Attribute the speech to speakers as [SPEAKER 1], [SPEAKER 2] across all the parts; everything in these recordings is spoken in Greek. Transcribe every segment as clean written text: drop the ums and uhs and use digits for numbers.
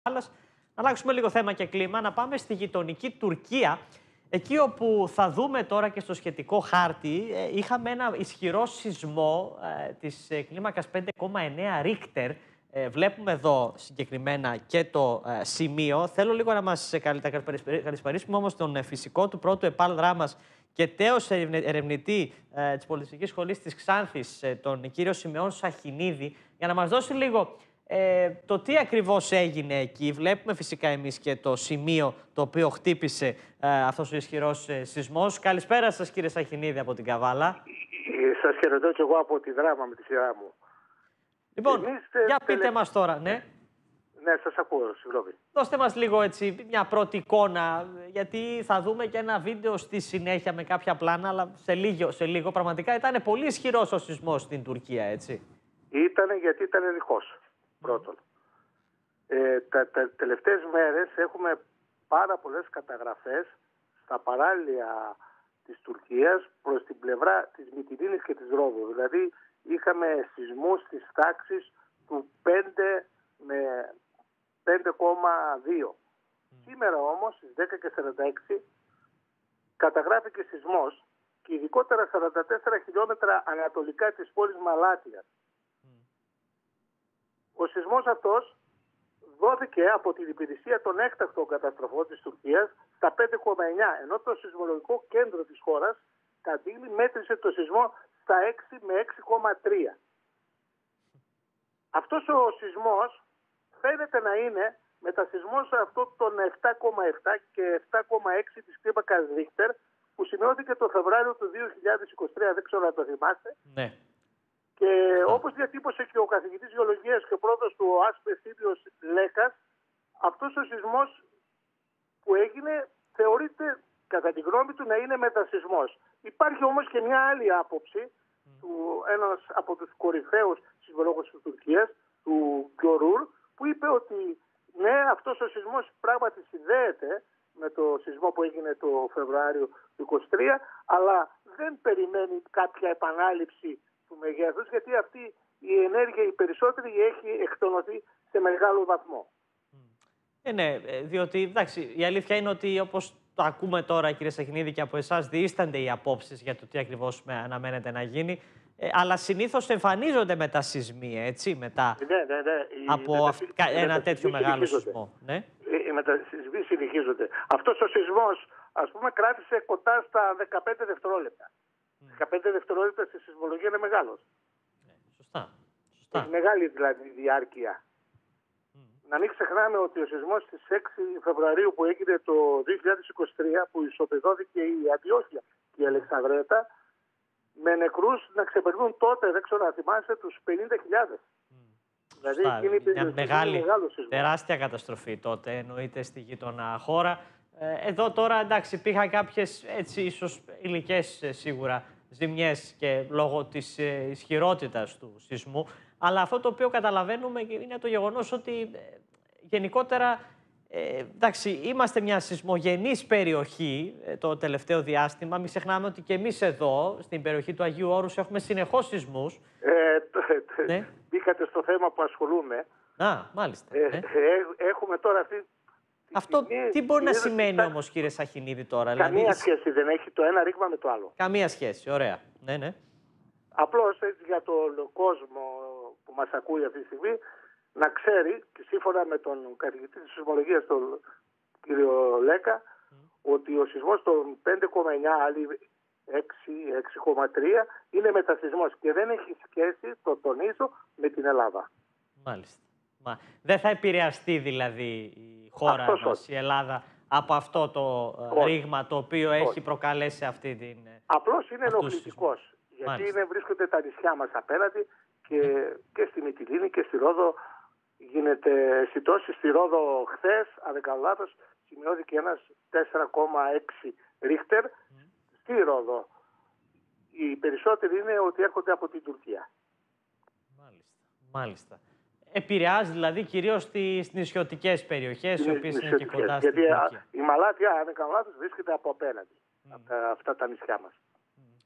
[SPEAKER 1] Να αλλάξουμε λίγο θέμα και κλίμα, να πάμε στη γειτονική Τουρκία. Εκεί όπου θα δούμε τώρα και στο σχετικό χάρτη, είχαμε ένα ισχυρό σεισμό της κλίμακας 5,9 Ρίχτερ. Βλέπουμε εδώ συγκεκριμένα και το σημείο. Θέλω λίγο να μας καλησπερίσουμε όμως τον φυσικό του πρώτου επάλδρά μας και τέος ερευνητή της Πολιτιστικής Σχολής της Ξάνθης, τον κύριο Σιμεών Σαχινίδη, για να μας δώσει λίγο το τι ακριβώς έγινε εκεί. Βλέπουμε φυσικά εμείς και το σημείο το οποίο χτύπησε αυτός ο ισχυρός σεισμός. Καλησπέρα σας, κύριε Σαχινίδη, από την Καβάλα.
[SPEAKER 2] Σας χαιρετώ και εγώ από τη Δράμα με τη σειρά μου.
[SPEAKER 1] Λοιπόν, για πείτε μας τώρα, ναι.
[SPEAKER 2] Ναι, σας ακούω, συγγνώμη.
[SPEAKER 1] Δώστε μας λίγο έτσι μια πρώτη εικόνα, γιατί θα δούμε και ένα βίντεο στη συνέχεια με κάποια πλάνα, αλλά σε λίγο πραγματικά ήταν πολύ ισχυρός ο σεισμός στην Τουρκία, έτσι.
[SPEAKER 2] Ήτανε γιατί ήταν ρηχός, πρώτον. Τα τελευταίες μέρες έχουμε πάρα πολλές καταγραφές στα παράλια της Τουρκίας προς την πλευρά της Μυτιλήνης και της Ρόδου. Δηλαδή είχαμε σεισμούς της τάξης του 5 με 5,2. Σήμερα όμως στις 10:46 καταγράφηκε σεισμός και ειδικότερα 44 χιλιόμετρα ανατολικά της πόλης Μαλάτια. Ο σεισμός αυτός δόθηκε από την υπηρεσία των έκτακτων καταστροφών της Τουρκίας στα 5,9, ενώ το σεισμολογικό κέντρο της χώρας, Καντήλη, μέτρησε το σεισμό στα 6 με 6,3. Αυτός ο σεισμός φαίνεται να είναι μετασεισμός αυτό των 7,7 και 7,6 της κλίμακας Ρίχτερ που σημειώθηκε το Φεβράριο του 2023, δεν ξέρω αν το θυμάστε.
[SPEAKER 1] Ναι.
[SPEAKER 2] Και όπως διατύπωσε και ο καθηγητής γεωλογίας και ο πρόεδρος του ΟΑΣ Πεσίδιος Λέκας, αυτός ο σεισμός που έγινε θεωρείται κατά τη γνώμη του να είναι μετασεισμός. Υπάρχει όμως και μια άλλη άποψη του ένας από τους κορυφαίους σεισμολόγους της Τουρκίας, του Γκιορούρ, που είπε ότι ναι, αυτός ο σεισμός πράγματι συνδέεται με το σεισμό που έγινε το Φεβρουάριο του 2023, αλλά δεν περιμένει κάποια επανάληψη του μεγέθους, γιατί αυτή η ενέργεια η περισσότερη έχει εκτονωθεί σε μεγάλο βαθμό.
[SPEAKER 1] Ναι, διότι εντάξει, η αλήθεια είναι ότι όπως το ακούμε τώρα, κύριε Σαχινίδη, και από εσάς διήστανται οι απόψεις για το τι ακριβώς αναμένεται να γίνει, αλλά συνήθως εμφανίζονται μετά σεισμοί, έτσι, μετά από ένα τέτοιο μεγάλο σεισμό. Ναι.
[SPEAKER 2] Οι μετασεισμοί συνεχίζονται. Αυτός ο σεισμός, ας πούμε, κράτησε κοντά στα 15 δευτερόλεπτα. 15 δευτερόλεπτα στη σεισμολογία είναι μεγάλος.
[SPEAKER 1] Σωστά.
[SPEAKER 2] Έχει μεγάλη δηλαδή διάρκεια. Να μην ξεχνάμε ότι ο σεισμός στις 6 Φεβρουαρίου που έγινε το 2023, που ισοπεδώθηκε η Αντιόχεια και η Αλεξανδρέτα, με νεκρούς να ξεπερνούν τότε, δεν ξέρω να θυμάσαι, τους 50.000. Δηλαδή
[SPEAKER 1] μια μεγάλη, τεράστια καταστροφή τότε, εννοείται, στη γείτονα χώρα. Εδώ τώρα, εντάξει, υπήρχαν κάποιες έτσι ίσως υλικές σίγουρα ζημιές και λόγω της ισχυρότητας του σεισμού. Αλλά αυτό το οποίο καταλαβαίνουμε είναι το γεγονός ότι γενικότερα, εντάξει, είμαστε μια σεισμογενής περιοχή το τελευταίο διάστημα. Μην ξεχνάμε ότι και εμείς εδώ, στην περιοχή του Αγίου Όρους, έχουμε συνεχώς σεισμούς.
[SPEAKER 2] Ναι. Μπήκατε στο θέμα που ασχολούμαι.
[SPEAKER 1] Μάλιστα.
[SPEAKER 2] Έχουμε τώρα αυτή...
[SPEAKER 1] Αυτό τι μπορεί να σημαίνει όμως, κύριε Σαχινίδη, τώρα?
[SPEAKER 2] Καμία σχέση δεν έχει το ένα ρήγμα με το άλλο.
[SPEAKER 1] Καμία σχέση, ωραία. Ναι.
[SPEAKER 2] Απλώς έτσι για τον κόσμο που μας ακούει αυτή τη στιγμή, να ξέρει, και σύμφωνα με τον καθηγητή της σεισμολογίας, τον κύριο Λέκα, ότι ο σεισμός των 5,9, άλλοι 6,3, είναι μετασεισμός και δεν έχει σχέση, το τονίζω, με την Ελλάδα.
[SPEAKER 1] Μάλιστα. Δεν θα επηρεαστεί δηλαδή η χώρα μας, η Ελλάδα, από αυτό το ρήγμα το οποίο έχει προκαλέσει αυτή την...
[SPEAKER 2] Απλώς είναι ενοχλητικός, γιατί βρίσκονται τα νησιά μας απέναντι και στη Μυτιλήνη και στη Ρόδο γίνεται αισθητώσει. Στη Ρόδο χθες, αν δεν κάνω λάθος, σημειώθηκε ένας 4,6 Ρίχτερ. Στη Ρόδο οι περισσότεροι είναι ότι έρχονται από την Τουρκία.
[SPEAKER 1] Μάλιστα. Επηρεάζει δηλαδή κυρίως στις νησιωτικές περιοχές, οι οποίες είναι και κοντά στην Τουρκία.
[SPEAKER 2] Γιατί η Μαλάτια, αν δεν κάνω λάθος, βρίσκεται από απέναντι, από αυτά τα νησιά μας.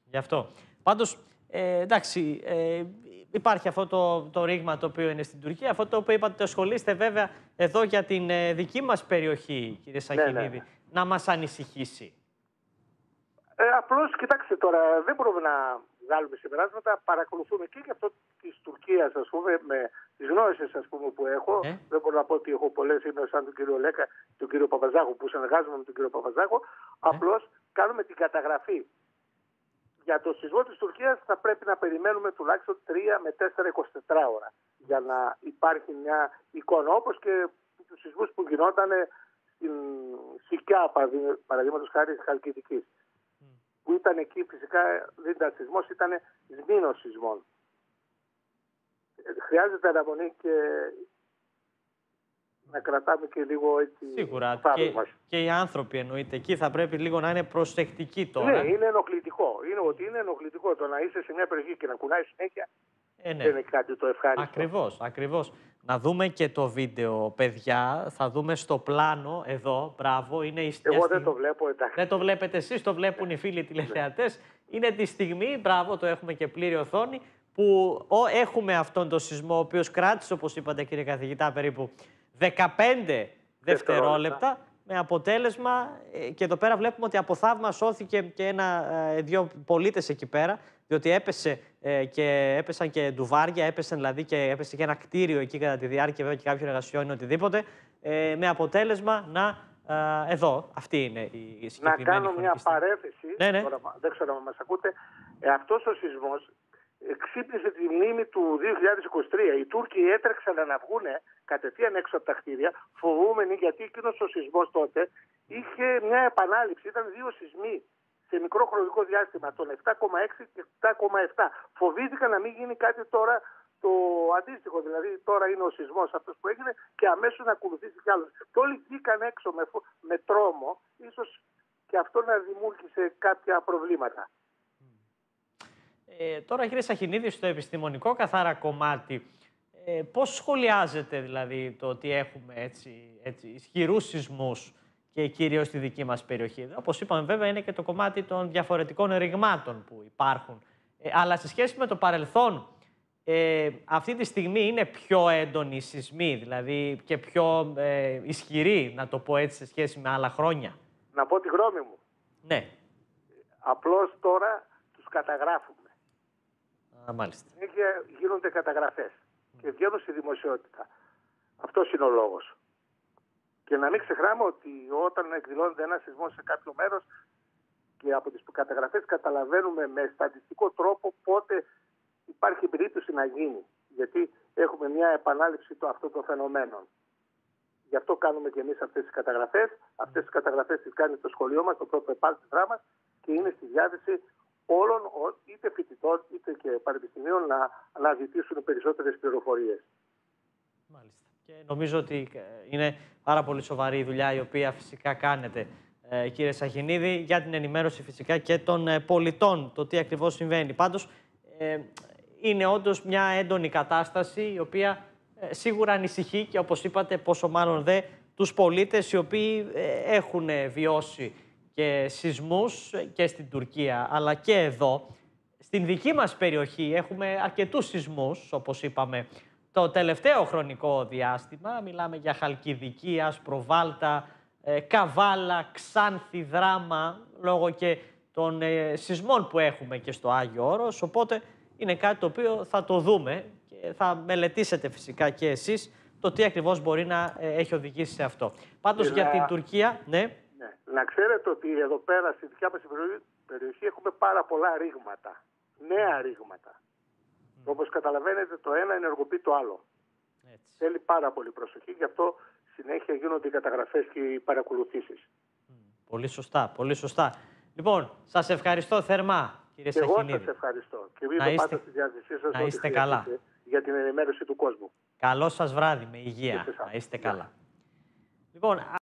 [SPEAKER 1] Γι' αυτό. Πάντως, εντάξει, υπάρχει αυτό το ρήγμα το οποίο είναι στην Τουρκία. Αυτό το οποίο είπατε, το ασχολείστε βέβαια εδώ για την δική μας περιοχή, κύριε Σαχινίδη, να μας ανησυχήσει.
[SPEAKER 2] Απλώς, κοιτάξτε τώρα, δεν μπορούμε να βγάλουμε συμπεράσματα. Παρακολουθούμε και αυτό της Τουρκίας, ας πούμε, με τις γνώσεις, ας πούμε, που έχω. Δεν μπορώ να πω ότι έχω πολλές, είμαι σαν τον κύριο Λέκα, τον κύριο Παπαζάχο, που συνεργάζομαι με τον κύριο Παπαζάχο. Απλώς κάνουμε την καταγραφή. Για το σεισμό της Τουρκίας θα πρέπει να περιμένουμε τουλάχιστον 3 με 4-24 ώρα για να υπάρχει μια εικόνα, όπως και τους σεισμούς που γινόταν στην Σικιά, παραδείγματος χάρη της Χαλκιδικής. Που ήταν εκεί, φυσικά δεν ήταν σεισμός, ήταν σμήνος σεισμών. Χρειάζεται αναμονή και να κρατάμε και λίγο έτσι.
[SPEAKER 1] Σίγουρα. Και οι άνθρωποι εννοείται. Εκεί θα πρέπει λίγο να είναι προσεκτικοί τώρα.
[SPEAKER 2] Ναι, είναι ενοχλητικό. Είναι ενοχλητικό το να είσαι σε μια περιοχή και να κουνάει συνέχεια. Δεν είναι κάτι το ευχάριστο.
[SPEAKER 1] Ακριβώς. Να δούμε και το βίντεο, παιδιά. Θα δούμε στο πλάνο εδώ. Μπράβο. Είναι η στιγμή.
[SPEAKER 2] Εγώ δεν το βλέπω, εντάξει.
[SPEAKER 1] Δεν το βλέπετε εσείς, το βλέπουν οι φίλοι τηλεθεατές. Είναι τη στιγμή, μπράβο, το έχουμε και πλήρη οθόνη, που έχουμε αυτόν τον σεισμό, ο οποίος κράτησε, όπως είπατε κύριε καθηγητά, περίπου 15 δευτερόλεπτα, με αποτέλεσμα, και εδώ πέρα βλέπουμε ότι από θαύμα σώθηκε και δύο πολίτες εκεί πέρα, διότι έπεσαν και ντουβάρια, έπεσε και ένα κτίριο εκεί κατά τη διάρκεια βέβαια και κάποιων εργασιών ή οτιδήποτε, με αποτέλεσμα εδώ, αυτή είναι η συγκεκριμένη.
[SPEAKER 2] Να κάνω μια παρένθεση,
[SPEAKER 1] ναι.
[SPEAKER 2] Τώρα, δεν ξέρω αν μας ακούτε, αυτός ο σεισμός ξύπνησε τη μνήμη του 2023. Οι Τούρκοι έτρεξαν να βγουν κατευθείαν έξω από τα κτίρια, φοβούμενοι, γιατί εκείνος ο σεισμός τότε είχε μια επανάληψη. Ήταν 2 σεισμοί σε μικρό χρονικό διάστημα, τον 7,6 και 7,7. Φοβήθηκαν να μην γίνει κάτι τώρα το αντίστοιχο. Δηλαδή, τώρα είναι ο σεισμός αυτός που έγινε και αμέσως να ακολουθήσει κι άλλος. Και όλοι βγήκαν έξω με τρόμο, ίσως και αυτό να δημιούργησε κάποια προβλήματα.
[SPEAKER 1] Τώρα, κύριε Σαχινίδη, στο επιστημονικό καθαρά κομμάτι, πώς σχολιάζετε δηλαδή το ότι έχουμε έτσι ισχυρούς σεισμούς και κυρίως στη δική μας περιοχή? Όπως είπαμε, βέβαια, είναι και το κομμάτι των διαφορετικών ρηγμάτων που υπάρχουν. Αλλά σε σχέση με το παρελθόν, αυτή τη στιγμή είναι πιο έντονοι οι σεισμοί, δηλαδή και πιο ισχυροί, να το πω έτσι, σε σχέση με άλλα χρόνια?
[SPEAKER 2] Να πω τη γνώμη μου.
[SPEAKER 1] Ναι.
[SPEAKER 2] Απλώς τώρα τους καταγράφουμε.
[SPEAKER 1] Μάλιστα.
[SPEAKER 2] Γίνονται καταγραφές και βγαίνουν στη δημοσιότητα. Αυτός είναι ο λόγος. Και να μην ξεχνάμε ότι όταν εκδηλώνεται ένα σεισμό σε κάποιο μέρος και από τις καταγραφές καταλαβαίνουμε με στατιστικό τρόπο πότε υπάρχει περίπτωση να γίνει. Γιατί έχουμε μια επανάληψη αυτών των φαινομένων. Γι' αυτό κάνουμε και εμείς αυτές τις καταγραφές. Αυτές τις καταγραφές τις κάνει το σχολείο μας, το πρώτο επάγγελμά μας, και είναι στη διάθεση όλων, είτε φοιτητών είτε και πανεπιστημίων, να αναζητήσουν περισσότερες πληροφορίες.
[SPEAKER 1] Μάλιστα. Και νομίζω ότι είναι πάρα πολύ σοβαρή η δουλειά η οποία φυσικά κάνετε, κύριε Σαχινίδη, για την ενημέρωση φυσικά και των πολιτών, το τι ακριβώς συμβαίνει. Πάντως, είναι όντως μια έντονη κατάσταση η οποία σίγουρα ανησυχεί και, όπως είπατε, πόσο μάλλον δε τους πολίτες οι οποίοι έχουν βιώσει και σεισμούς και στην Τουρκία, αλλά και εδώ. Στην δική μας περιοχή έχουμε αρκετούς σεισμούς, όπως είπαμε, το τελευταίο χρονικό διάστημα. Μιλάμε για Χαλκιδική, Ασπροβάλτα, Καβάλα, Ξάνθη, Δράμα, λόγω και των σεισμών που έχουμε και στο Άγιο Όρος. Οπότε είναι κάτι το οποίο θα το δούμε και θα μελετήσετε φυσικά και εσείς το τι ακριβώς μπορεί να έχει οδηγήσει σε αυτό. Πάντως για την Τουρκία, ναι.
[SPEAKER 2] Να ξέρετε ότι εδώ πέρα στη δικιά μας περιοχή έχουμε πάρα πολλά ρήγματα, νέα ρήγματα. Όπως καταλαβαίνετε, το ένα ενεργοποιεί το άλλο. Έτσι. Θέλει πάρα πολύ προσοχή, γι' αυτό συνέχεια γίνονται οι καταγραφές και οι παρακολουθήσεις.
[SPEAKER 1] Πολύ σωστά, πολύ σωστά. Λοιπόν, σας ευχαριστώ θερμά, κύριε Σαχινίδη.
[SPEAKER 2] Εγώ σας ευχαριστώ και είμαι πάντα στη διάθεσή σας.
[SPEAKER 1] Να είστε καλά.
[SPEAKER 2] Για την ενημέρωση του κόσμου.
[SPEAKER 1] Καλό σας βράδυ, με υγεία. Να είστε καλά. Λοιπόν,